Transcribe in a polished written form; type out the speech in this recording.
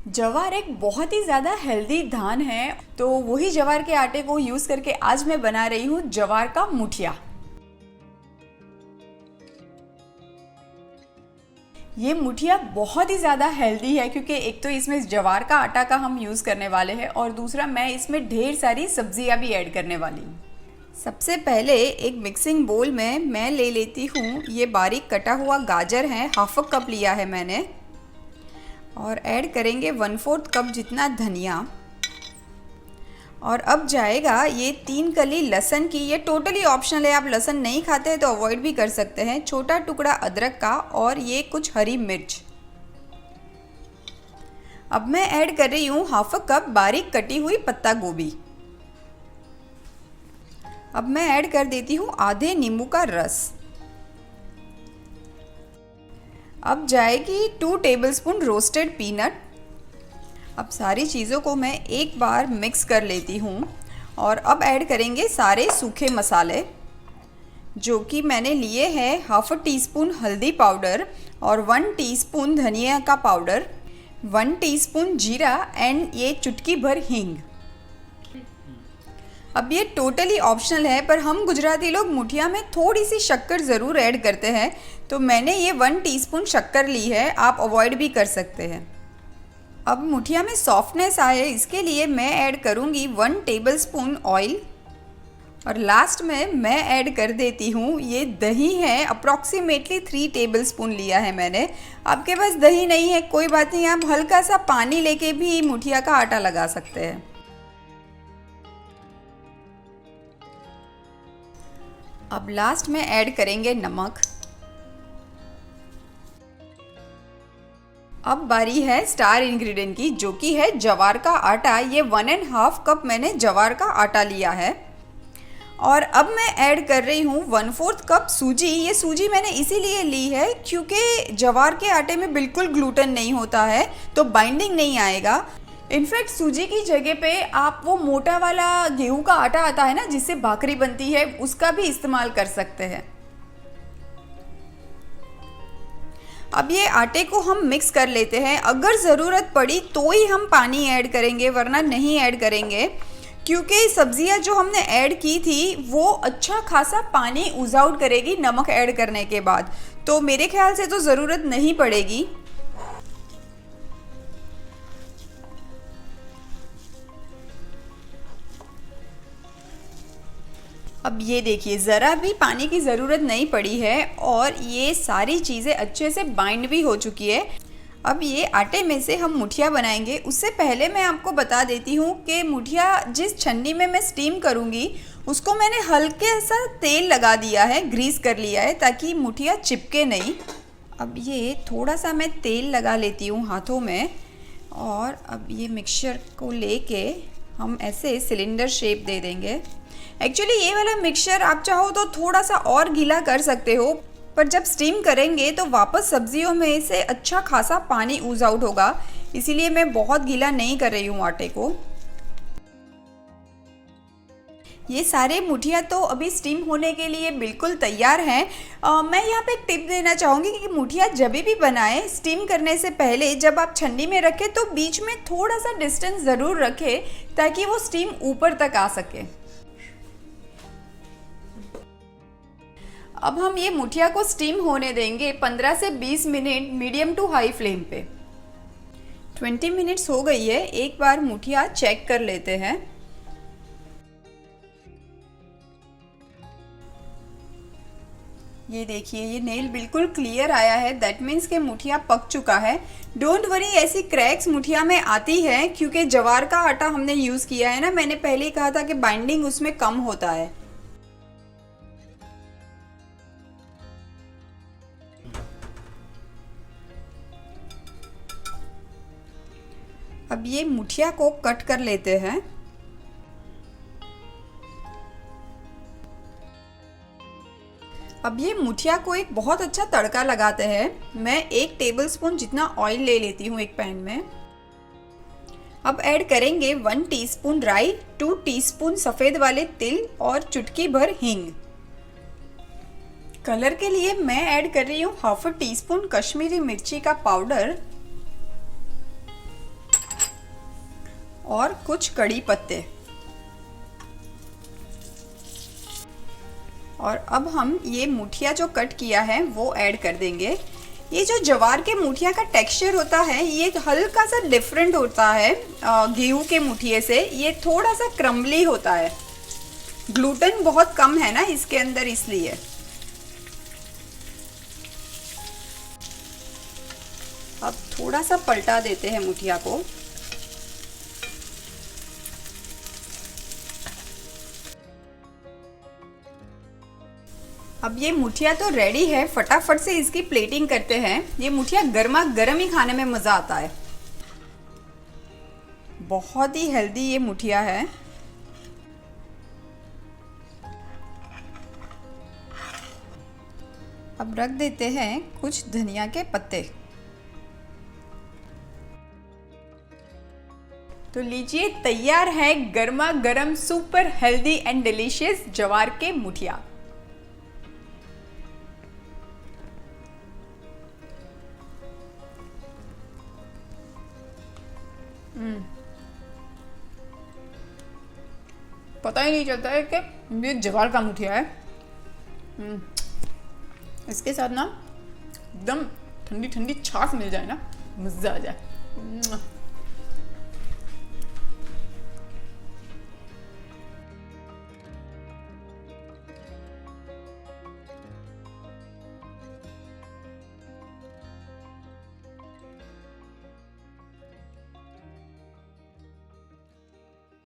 ज्वार एक बहुत ही ज़्यादा हेल्दी धान है, तो वही ज्वार के आटे को यूज़ करके आज मैं बना रही हूँ ज्वार का मुठिया। ये मुठिया बहुत ही ज़्यादा हेल्दी है क्योंकि एक तो इसमें ज्वार का आटा का हम यूज़ करने वाले हैं और दूसरा मैं इसमें ढेर सारी सब्जियां भी ऐड करने वाली हूँ। सबसे पहले एक मिक्सिंग बोल में मैं ले लेती हूँ ये बारीक कटा हुआ गाजर है, हाफ कप लिया है मैंने, और ऐड करेंगे 1/4 कप जितना धनिया। और अब जाएगा ये 3 कली लहसुन की, ये टोटली ऑप्शनल है, आप लहसुन नहीं खाते हैं तो अवॉइड भी कर सकते हैं। छोटा टुकड़ा अदरक का और ये कुछ हरी मिर्च। अब मैं ऐड कर रही हूँ हाफ कप बारीक कटी हुई पत्ता गोभी। अब मैं ऐड कर देती हूँ आधे नींबू का रस। अब जाएगी 2 टेबलस्पून रोस्टेड पीनट। अब सारी चीज़ों को मैं एक बार मिक्स कर लेती हूँ और अब ऐड करेंगे सारे सूखे मसाले, जो कि मैंने लिए हैं हाफ टीस्पून हल्दी पाउडर और 1 टीस्पून धनिया का पाउडर, 1 टीस्पून जीरा एंड ये चुटकी भर हींग। अब ये टोटली ऑप्शनल है, पर हम गुजराती लोग मुठिया में थोड़ी सी शक्कर ज़रूर ऐड करते हैं, तो मैंने ये 1 टीस्पून शक्कर ली है, आप अवॉइड भी कर सकते हैं। अब मुठिया में सॉफ्टनेस आए इसके लिए मैं ऐड करूँगी 1 टेबलस्पून ऑयल। और लास्ट में मैं ऐड कर देती हूँ ये दही है, अप्रॉक्सीमेटली 3 टेबलस्पून लिया है मैंने। आपके पास दही नहीं है कोई बात नहीं, आप हल्का सा पानी लेके भी मुठिया का आटा लगा सकते हैं। अब लास्ट में ऐड करेंगे नमक। अब बारी है स्टार इंग्रेडिएंट की, जो कि है ज्वार का आटा। ये 1.5 कप मैंने ज्वार का आटा लिया है। और अब मैं ऐड कर रही हूँ 1/4 कप सूजी। ये सूजी मैंने इसीलिए ली है क्योंकि ज्वार के आटे में बिल्कुल ग्लूटेन नहीं होता है, तो बाइंडिंग नहीं आएगा। इनफैक्ट सूजी की जगह पे आप वो मोटा वाला गेहूं का आटा आता है ना, जिससे भाकरी बनती है, उसका भी इस्तेमाल कर सकते हैं। अब ये आटे को हम मिक्स कर लेते हैं। अगर ज़रूरत पड़ी तो ही हम पानी ऐड करेंगे, वरना नहीं ऐड करेंगे, क्योंकि सब्जियां जो हमने ऐड की थी वो अच्छा खासा पानी ऊज़ आउट करेगी नमक ऐड करने के बाद, तो मेरे ख्याल से तो ज़रूरत नहीं पड़ेगी। अब ये देखिए ज़रा भी पानी की ज़रूरत नहीं पड़ी है और ये सारी चीज़ें अच्छे से बाइंड भी हो चुकी है। अब ये आटे में से हम मुठिया बनाएंगे। उससे पहले मैं आपको बता देती हूँ कि मुठिया जिस छन्नी में मैं स्टीम करूँगी उसको मैंने हल्के सा तेल लगा दिया है, ग्रीस कर लिया है, ताकि मुठिया चिपके नहीं। अब ये थोड़ा सा मैं तेल लगा लेती हूँ हाथों में और अब ये मिक्सचर को लेके हम ऐसे सिलेंडर शेप दे देंगे। एक्चुअली ये वाला मिक्सचर आप चाहो तो थोड़ा सा और गीला कर सकते हो, पर जब स्टीम करेंगे तो वापस सब्जियों में से अच्छा खासा पानी ऊज आउट होगा, इसीलिए मैं बहुत गीला नहीं कर रही हूँ आटे को। ये सारे मुठिया तो अभी स्टीम होने के लिए बिल्कुल तैयार हैं। मैं यहाँ पे एक टिप देना चाहूँगी कि मुठिया जब भी बनाएं स्टीम करने से पहले जब आप छन्नी में रखें तो बीच में थोड़ा सा डिस्टेंस ज़रूर रखें, ताकि वो स्टीम ऊपर तक आ सके। अब हम ये मुठिया को स्टीम होने देंगे 15 से 20 minute medium to high flame पे। 20 मिनट्स हो गई है, एक बार मुठिया चेक कर लेते हैं। ये देखिए ये नेल बिल्कुल क्लियर आया है, दैट मीन्स के मुठिया पक चुका है। डोंट वरी, ऐसी क्रैक्स मुठिया में आती है क्योंकि ज्वार का आटा हमने यूज़ किया है ना, मैंने पहले ही कहा था कि बाइंडिंग उसमें कम होता है। अब ये मुठिया को कट कर लेते हैं। अब ये मुठिया को एक बहुत अच्छा तड़का लगाते हैं। मैं 1 टेबलस्पून जितना ऑयल ले लेती हूँ एक पैन में। अब ऐड करेंगे 1 टीस्पून राई, 2 टीस्पून सफ़ेद वाले तिल और चुटकी भर हींग। कलर के लिए मैं ऐड कर रही हूँ हाफ टीस्पून कश्मीरी मिर्ची का पाउडर। और कुछ कड़ी पत्ते। और अब हम ये मुठिया जो कट किया है वो ऐड कर देंगे। ये जो ज्वार के मुठिया का टेक्सचर होता है ये हल्का सा डिफरेंट होता है गेहूं के मुठिए से। ये थोड़ा सा क्रम्बली होता है, ग्लूटेन बहुत कम है ना इसके अंदर, इसलिए। अब थोड़ा सा पलटा देते हैं मुठिया को। अब ये मुठिया तो रेडी है, फटाफट से इसकी प्लेटिंग करते हैं। ये मुठिया गर्मा गर्म ही खाने में मज़ा आता है। बहुत ही हेल्दी ये मुठिया है। अब रख देते हैं कुछ धनिया के पत्ते। तो लीजिए, तैयार है गर्मा गर्म सुपर हेल्दी एंड डिलीशियस ज्वार के मुठिया। पता ही नहीं चलता है कि ये ज्वार का मुठिया है। इसके साथ ना एकदम ठंडी ठंडी छाछ मिल जाए ना, मज़ा आ जाए।